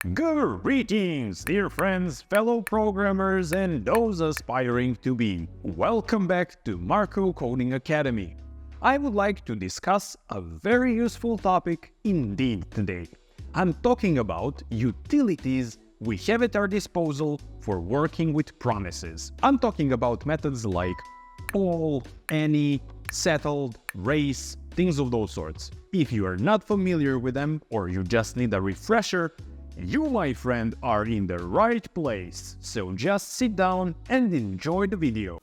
Greetings, dear friends, fellow programmers, and those aspiring to be. Welcome back to Marko Coding Academy. I would like to discuss a very useful topic indeed today. I'm talking about utilities we have at our disposal for working with promises. I'm talking about methods like all, any, settled, race, things of those sorts. If you are not familiar with them or you just need a refresher, you, my friend, are in the right place, so just sit down and enjoy the video.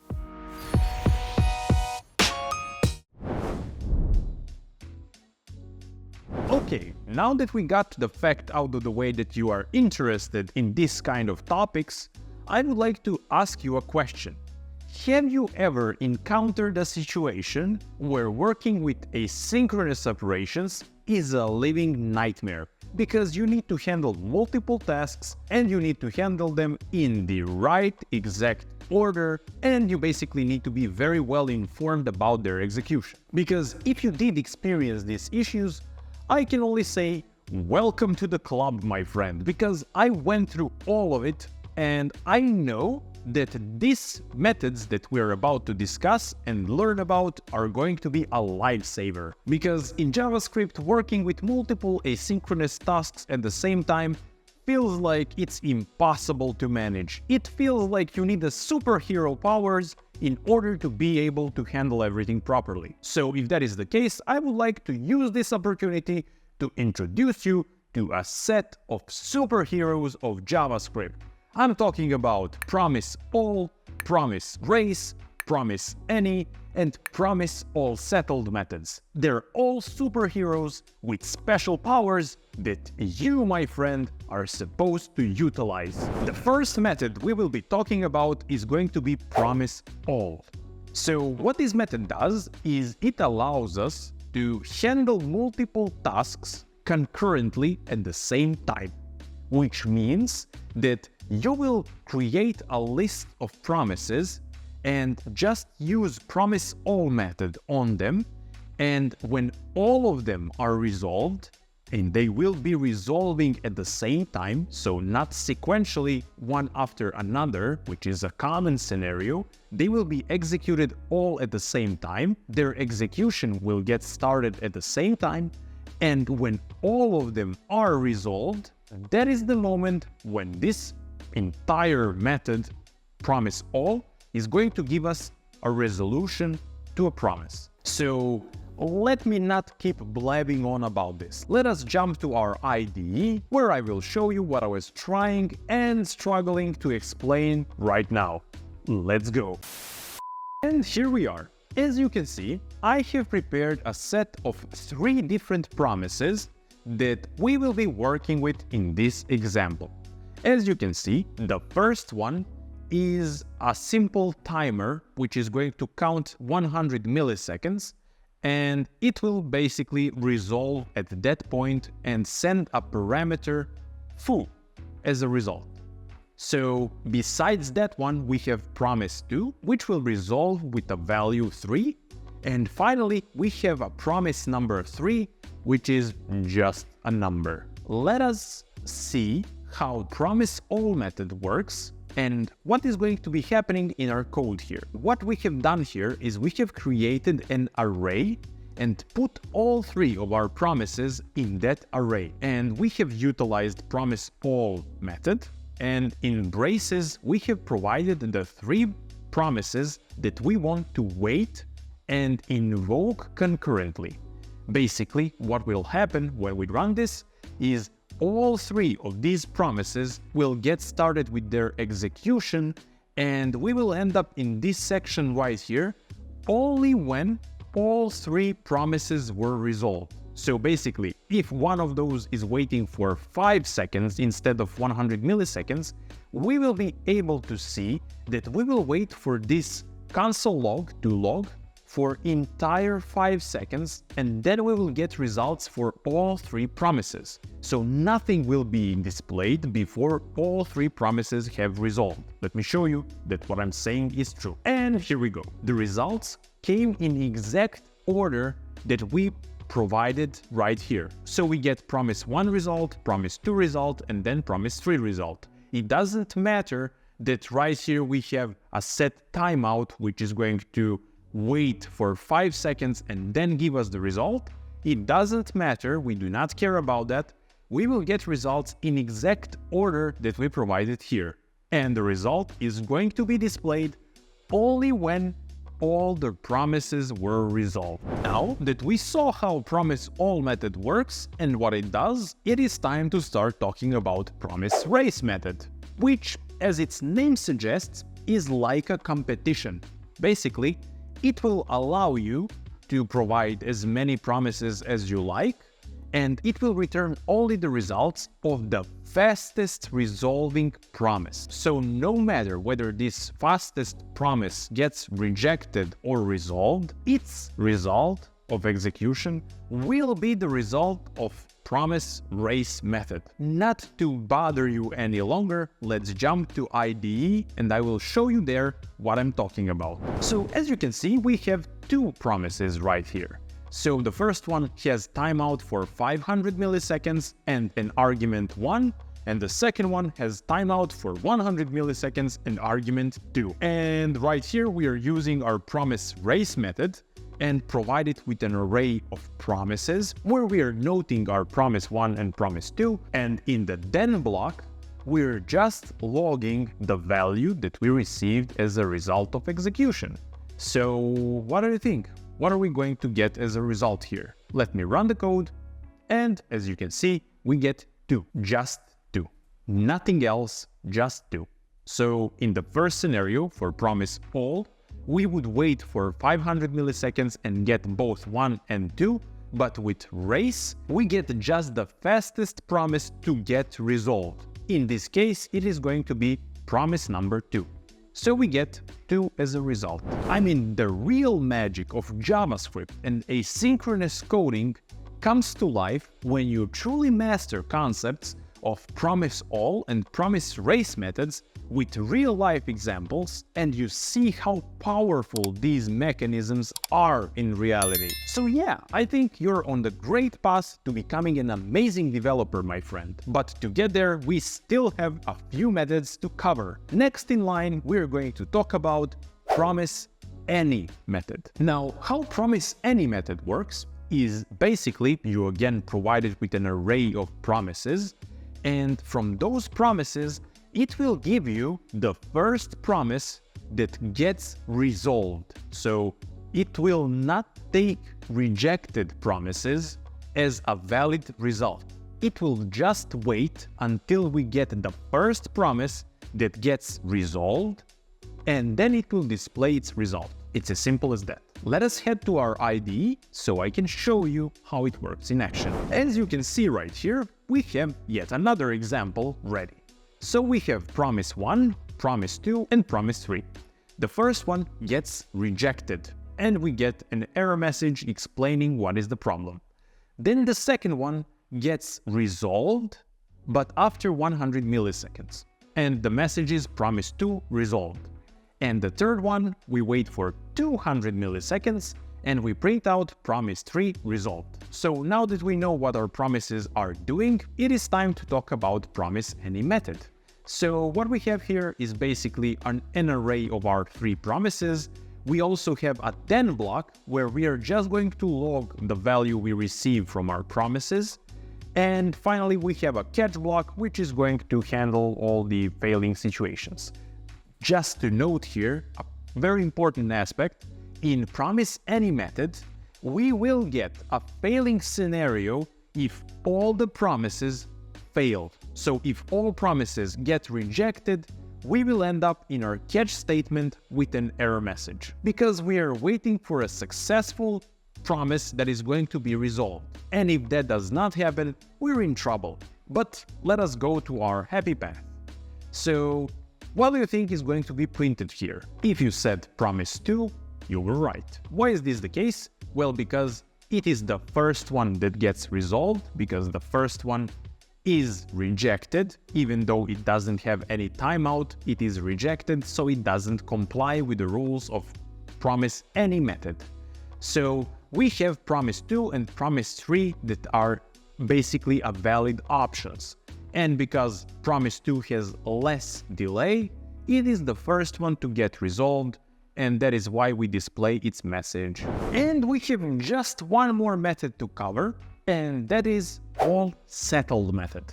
Okay, now that we got the fact out of the way that you are interested in this kind of topics, I would like to ask you a question. Have you ever encountered a situation where working with asynchronous operations is a living nightmare? Because you need to handle multiple tasks and you need to handle them in the right exact order, and you basically need to be very well informed about their execution. Because if you did experience these issues, I can only say welcome to the club, my friend, because I went through all of it and I know that these methods that we're about to discuss and learn about are going to be a lifesaver. Because in JavaScript, working with multiple asynchronous tasks at the same time feels like it's impossible to manage. It feels like you need the superhero powers in order to be able to handle everything properly. So if that is the case, I would like to use this opportunity to introduce you to a set of superheroes of JavaScript. I'm talking about Promise.all, Promise.race, Promise.any, and Promise.all Settled methods. They're all superheroes with special powers that you, my friend, are supposed to utilize. The first method we will be talking about is going to be Promise.all. So what this method does is it allows us to handle multiple tasks concurrently at the same time, which means that you will create a list of promises and just use Promise.all method on them, and when all of them are resolved, and they will be resolving at the same time, so not sequentially one after another, which is a common scenario, they will be executed all at the same time, their execution will get started at the same time, and when all of them are resolved, that is the moment when this entire method, Promise.all, is going to give us a resolution to a promise. So let me not keep blabbing on about this. Let us jump to our IDE, where I will show you what I was trying and struggling to explain right now. Let's go. And here we are. As you can see, I have prepared a set of 3 different promises that we will be working with in this example. As you can see, the first one is a simple timer which is going to count 100 milliseconds, and it will basically resolve at that point and send a parameter foo as a result. So besides that one, we have Promise.2, which will resolve with a value 3, and finally we have a promise number 3, which is just a number. Let us see how Promise.all method works and what is going to be happening in our code here. What we have done here is we have created an array and put all 3 of our promises in that array. And we have utilized Promise.all method, and in braces we have provided the 3 promises that we want to wait and invoke concurrently. Basically, what will happen when we run this is all 3 of these promises will get started with their execution, and we will end up in this section right here only when all 3 promises were resolved. So basically, if one of those is waiting for 5 seconds instead of 100 milliseconds, we will be able to see that we will wait for this console log to log for entire 5 seconds, and then we will get results for all 3 promises. So nothing will be displayed before all 3 promises have resolved. Let me show you that what I'm saying is true. And here we go. The results came in exact order that we provided right here. So we get promise1 result, promise2 result, and then promise3 result. It doesn't matter that right here we have a set timeout, which is going to wait for 5 seconds and then give us the result. It doesn't matter, we do not care about that. We will get results in exact order that we provided here. And the result is going to be displayed only when all the promises were resolved. Now that we saw how Promise.all method works and what it does, it is time to start talking about Promise.race method, which, as its name suggests, is like a competition. Basically, it will allow you to provide as many promises as you like, and it will return only the results of the fastest resolving promise. So no matter whether this fastest promise gets rejected or resolved, its result of execution will be the result of Promise.race method. Not to bother you any longer, let's jump to IDE and I will show you there what I'm talking about. So as you can see, we have two promises right here. So the first one has timeout for 500 milliseconds and an argument 1, and the second one has timeout for 100 milliseconds and argument 2. And right here we are using our Promise.race method and provide it with an array of promises where we are noting our promise1 and promise2, and in the then block we're just logging the value that we received as a result of execution. So what do you think? What are we going to get as a result here? Let me run the code, and as you can see, we get 2, just 2. Nothing else, just 2. So in the first scenario for Promise.all, we would wait for 500 milliseconds and get both 1 and 2, but with race, we get just the fastest promise to get resolved. In this case, it is going to be promise number 2. So we get 2 as a result. I mean, the real magic of JavaScript and asynchronous coding comes to life when you truly master concepts of Promise.all and Promise.race methods with real-life examples, and you see how powerful these mechanisms are in reality. So yeah, I think you're on the great path to becoming an amazing developer, my friend. But to get there, we still have a few methods to cover. Next in line, we're going to talk about Promise.any method. Now, how Promise.any method works is basically you again provide it with an array of promises, and from those promises, it will give you the first promise that gets resolved. So it will not take rejected promises as a valid result. It will just wait until we get the first promise that gets resolved, and then it will display its result. It's as simple as that. Let us head to our IDE so I can show you how it works in action. As you can see right here, we have yet another example ready. So we have promise1, promise2, and promise3. The first one gets rejected, and we get an error message explaining what is the problem. Then the second one gets resolved, but after 100 milliseconds, and the message is promise2 resolved. And the third one, we wait for 200 milliseconds, and we print out promise3 resolved. So now that we know what our promises are doing, it is time to talk about Promise.any method. So what we have here is basically an array of our 3 promises. We also have a then block where we are just going to log the value we receive from our promises. And finally, we have a catch block, which is going to handle all the failing situations. Just to note here, a very important aspect, in Promise.any method, we will get a failing scenario if all the promises failed. So if all promises get rejected, we will end up in our catch statement with an error message, because we are waiting for a successful promise that is going to be resolved. And if that does not happen, we're in trouble. But let us go to our happy path. So what do you think is going to be printed here? If you said promise2, you were right. Why is this the case? Well, because it is the first one that gets resolved, because the first one is rejected. Even though it doesn't have any timeout, it is rejected, so it doesn't comply with the rules of Promise.any method. So we have Promise.2 and Promise.3 that are basically a valid options. And because Promise.2 has less delay, it is the first one to get resolved, and that is why we display its message. And we have just one more method to cover, and that is all-settled method.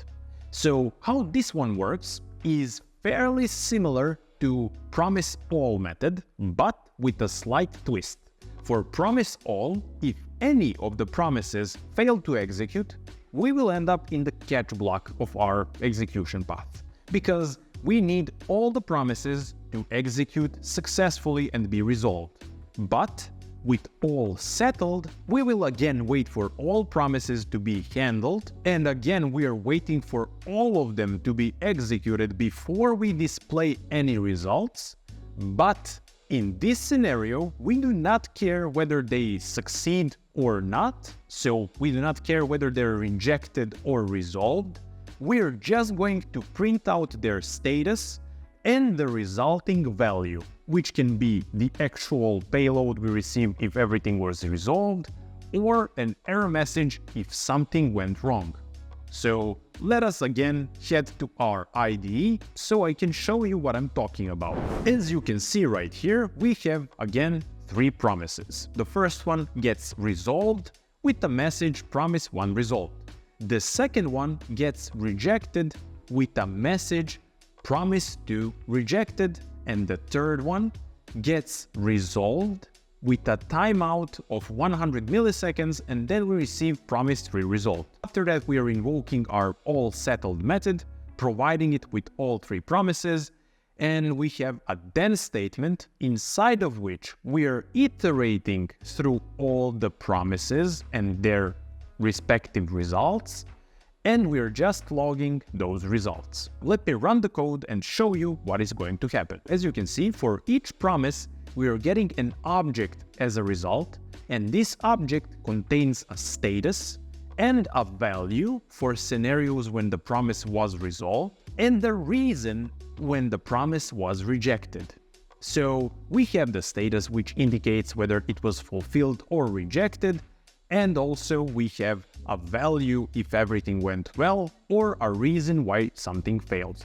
So how this one works is fairly similar to Promise.all method, but with a slight twist. For Promise.all, if any of the promises fail to execute, we will end up in the catch block of our execution path, because we need all the promises to execute successfully and be resolved. But with all settled, we will again wait for all promises to be handled, and again we are waiting for all of them to be executed before we display any results. But in this scenario, we do not care whether they succeed or not, so we do not care whether they're rejected or resolved. We're just going to print out their status and the resulting value, which can be the actual payload we received if everything was resolved, or an error message if something went wrong. So let us again head to our IDE so I can show you what I'm talking about. As you can see right here, we have again 3 promises. The first one gets resolved with the message Promise1 resolved. The second one gets rejected with a message Promise2 rejected, and the third one gets resolved with a timeout of 100 milliseconds, and then we receive Promise3 resolved. After that, we are invoking our all-settled method, providing it with all 3 promises, and we have a then statement inside of which we are iterating through all the promises and their respective results, and we're just logging those results. Let me run the code and show you what is going to happen. As you can see, for each promise, we are getting an object as a result, and this object contains a status and a value for scenarios when the promise was resolved, and the reason when the promise was rejected. So we have the status, which indicates whether it was fulfilled or rejected, and also we have a value if everything went well, or a reason why something failed.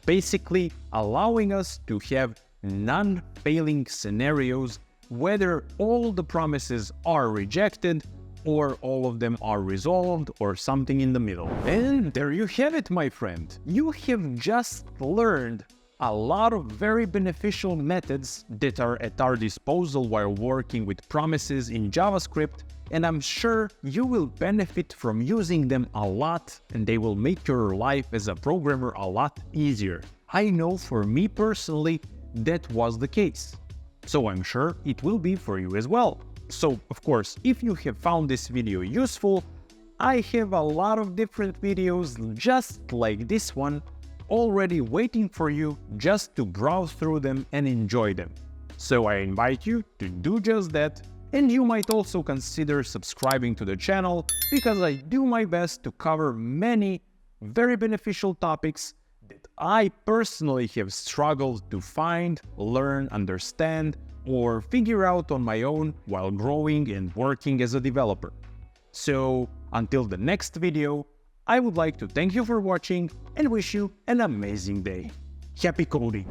Basically allowing us to have non-failing scenarios, whether all the promises are rejected or all of them are resolved or something in the middle. And there you have it, my friend. You have just learned a lot of very beneficial methods that are at our disposal while working with promises in JavaScript, and I'm sure you will benefit from using them a lot, and they will make your life as a programmer a lot easier. I know for me personally, that was the case. So I'm sure it will be for you as well. So, of course, if you have found this video useful, I have a lot of different videos just like this one already waiting for you just to browse through them and enjoy them. So I invite you to do just that, and you might also consider subscribing to the channel, because I do my best to cover many very beneficial topics that I personally have struggled to find, learn, understand, or figure out on my own while growing and working as a developer. So until the next video, I would like to thank you for watching and wish you an amazing day. Happy coding!